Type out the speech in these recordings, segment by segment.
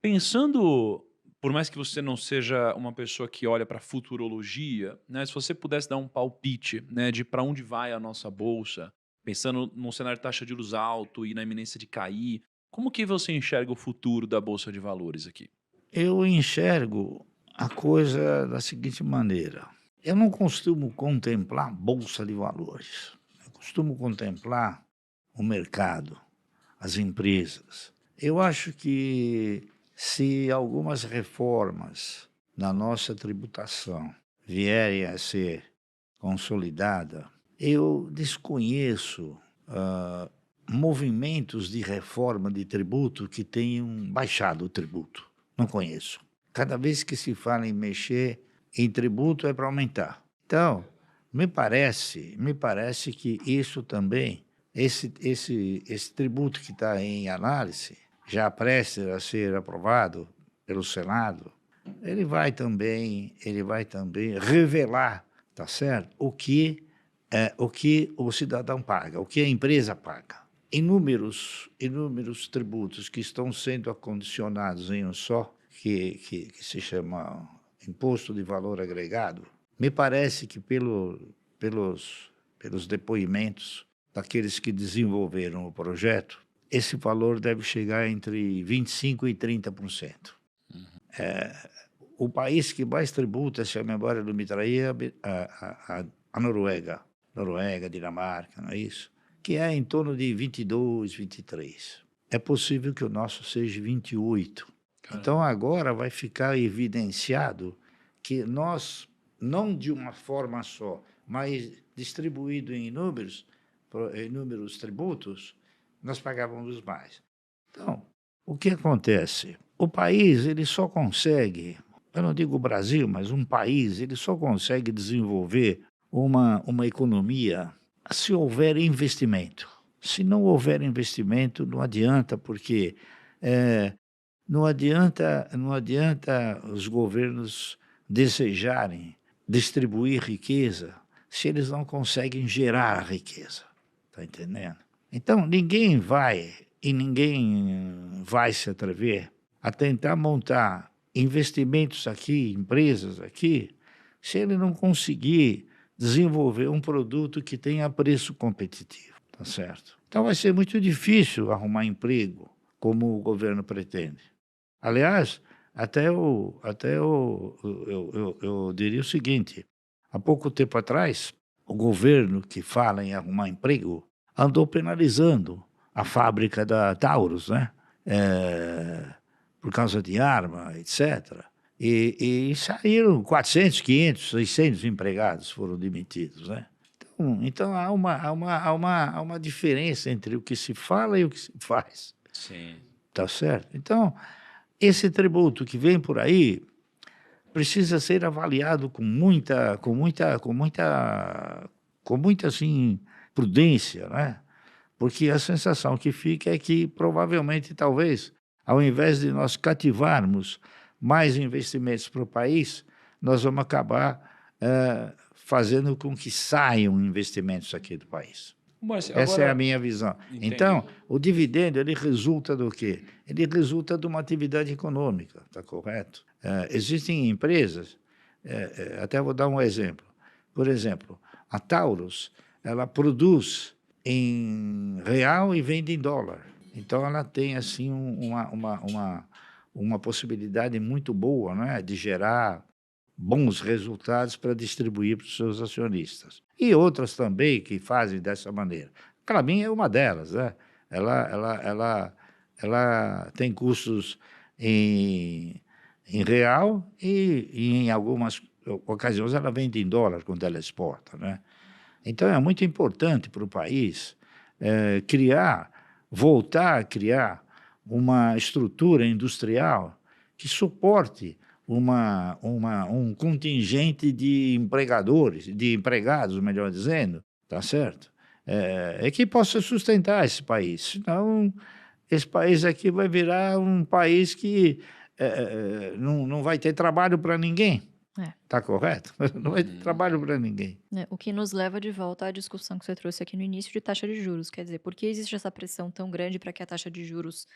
Pensando, por mais que você não seja uma pessoa que olha para futurologia, né, se você pudesse dar um palpite, né, de para onde vai a nossa bolsa, pensando num cenário de taxa de juros alto e na iminência de cair, como que você enxerga o futuro da bolsa de valores aqui? Eu enxergo a coisa da seguinte maneira: eu não costumo contemplar bolsa de valores, eu costumo contemplar o mercado, as empresas. Eu acho que se algumas reformas na nossa tributação vierem a ser consolidada, eu desconheço, movimentos de reforma de tributo que tenham baixado o tributo. Não conheço. Cada vez que se fala em mexer em tributo é para aumentar. Então, me parece que isso também, esse tributo que está em análise, já prestes a ser aprovado pelo Senado, ele vai também revelar, tá certo? O que o cidadão paga, o que a empresa paga. Inúmeros tributos que estão sendo acondicionados em um só, que se chama Imposto de Valor Agregado, me parece que pelos depoimentos daqueles que desenvolveram o projeto, esse valor deve chegar entre 25% e 30%. Uhum. O país que mais tributa, se a memória não me trair, é a Noruega. Noruega, Dinamarca, não é isso? Que é em torno de 22, 23. É possível que o nosso seja 28. Então Caramba. agora vai ficar evidenciado que nós, não de uma forma só, mas distribuído em inúmeros tributos, nós pagávamos mais. Então, o que acontece? O país, ele só consegue, eu não digo o Brasil, mas um país, ele só consegue desenvolver uma economia se houver investimento. Se não houver investimento, não adianta, porque eh, não adianta os governos desejarem distribuir riqueza se eles não conseguem gerar riqueza. Está entendendo? Então, ninguém vai se atrever a tentar montar investimentos aqui, empresas aqui, se ele não conseguir desenvolver um produto que tenha preço competitivo, tá certo? Então vai ser muito difícil arrumar emprego, como o governo pretende. Aliás, eu diria o seguinte: há pouco tempo atrás, o governo que fala em arrumar emprego andou penalizando a fábrica da Taurus, né? Por causa de arma, etc. E saíram 400, 500, 600 empregados foram demitidos, né? Então há uma diferença entre o que se fala e o que se faz, Sim. tá certo? Então, esse tributo que vem por aí precisa ser avaliado com muita assim prudência, né? Porque a sensação que fica é que provavelmente, talvez, ao invés de nós cativarmos mais investimentos para o país, nós vamos acabar fazendo com que saiam investimentos aqui do país. Márcio, Essa é a agora minha visão. entendi. Então, o dividendo, ele resulta do quê? Ele resulta de uma atividade econômica, está correto? Existem empresas, até vou dar um exemplo. Por exemplo, a Taurus, ela produz em real e vende em dólar. Então, ela tem, assim, uma possibilidade muito boa, né, de gerar bons resultados para distribuir para os seus acionistas. E outras também que fazem dessa maneira. A Klabin é uma delas, né? Ela tem custos em, em real e em algumas ocasiões ela vende em dólar quando ela exporta, né? Então é muito importante para o país voltar a criar uma estrutura industrial que suporte um contingente de empregadores, de empregados, melhor dizendo, tá certo? Que possa sustentar esse país. Senão, esse país aqui vai virar um país que não vai ter trabalho para ninguém. É, Tá correto? Não vai ter Uhum. trabalho para ninguém. né, o que nos leva de volta à discussão que você trouxe aqui no início de taxa de juros, quer dizer, por que existe essa pressão tão grande para que a taxa de juros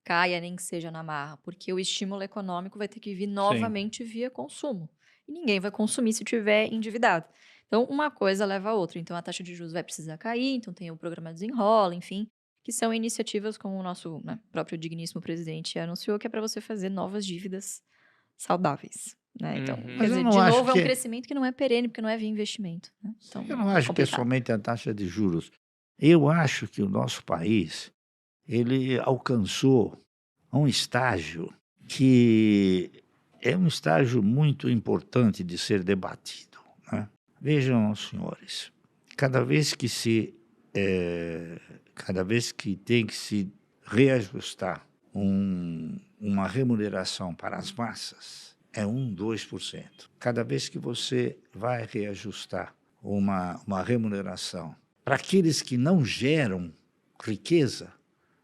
caia nem que seja na marra, porque o estímulo econômico vai ter que vir Sim. novamente via consumo. E ninguém vai consumir se tiver endividado. Então, uma coisa leva a outra. Então, a taxa de juros vai precisar cair, então tem o programa Desenrola, enfim, que são iniciativas como o nosso, né, próprio digníssimo presidente anunciou, que é para você fazer novas dívidas saudáveis, né? Então, quer Mas eu dizer, não de acho novo, é um que crescimento que não é perene, porque não é via investimento, né? Então, eu não é acho que é complicado. somente a taxa de juros. Eu acho que o nosso país, ele alcançou um estágio que é um estágio muito importante de ser debatido, né? Vejam, senhores, cada vez que cada vez que tem que se reajustar uma remuneração para as massas, é 2%. Cada vez que você vai reajustar uma remuneração para aqueles que não geram riqueza,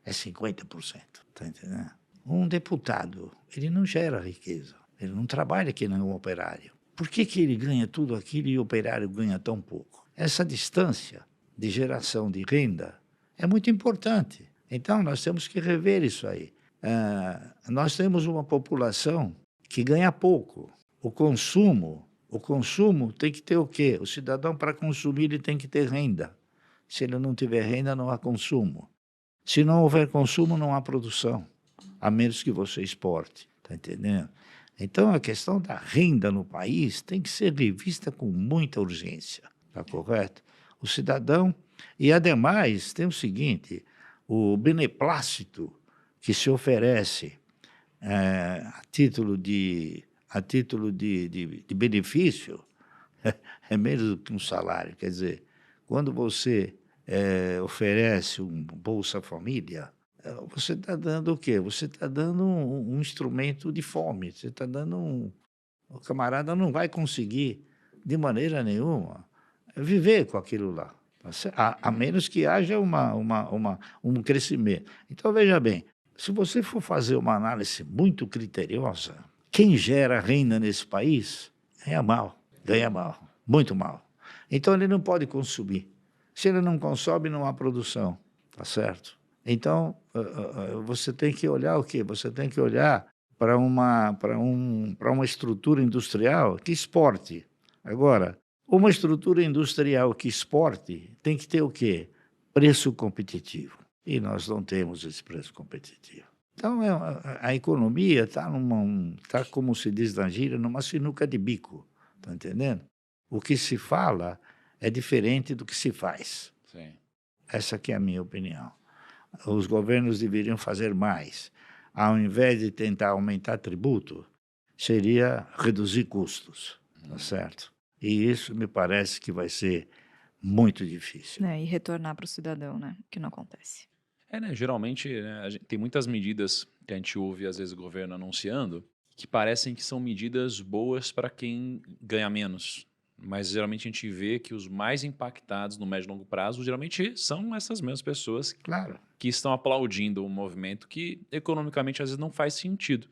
é 50%. Está entendendo? Um deputado, ele não gera riqueza, ele não trabalha que nem um operário. Por que ele ganha tudo aquilo e o operário ganha tão pouco? Essa distância de geração de renda é muito importante. Então, nós temos que rever isso aí. Nós temos uma população que ganha pouco. O consumo tem que ter o quê? O cidadão, para consumir, ele tem que ter renda. Se ele não tiver renda, não há consumo. Se não houver consumo, não há produção, a menos que você exporte, está entendendo? Então, a questão da renda no país tem que ser revista com muita urgência, está correto? O cidadão... E, ademais, tem o seguinte, o beneplácito que se oferece a título de benefício é menos do que um salário. Quer dizer, quando você oferece um Bolsa Família, você está dando o quê? Você está dando um instrumento de fome. Você está dando o camarada não vai conseguir, de maneira nenhuma, viver com aquilo lá. A menos que haja um crescimento. Então, veja bem, se você for fazer uma análise muito criteriosa, quem gera renda nesse país ganha mal, muito mal. Então, ele não pode consumir. Se ele não consome, não há produção, tá certo? Então, você tem que olhar o quê? Você tem que olhar para uma estrutura industrial que exporte. Agora, uma estrutura industrial que exporte tem que ter o quê? Preço competitivo. E nós não temos esse preço competitivo. Então, a economia está, como se diz na gíria, numa sinuca de bico. Está entendendo? O que se fala é diferente do que se faz. Sim. Essa aqui é a minha opinião. Os governos deveriam fazer mais. Ao invés de tentar aumentar tributo, seria reduzir custos, tá certo? E isso me parece que vai ser muito difícil. Né, e retornar para o cidadão, né? Que não acontece. Né, geralmente, né, tem muitas medidas que a gente ouve, às vezes, o governo anunciando, que parecem que são medidas boas para quem ganha menos. Mas geralmente a gente vê que os mais impactados no médio e longo prazo, geralmente são essas mesmas pessoas Claro. que estão aplaudindo um movimento que economicamente às vezes não faz sentido.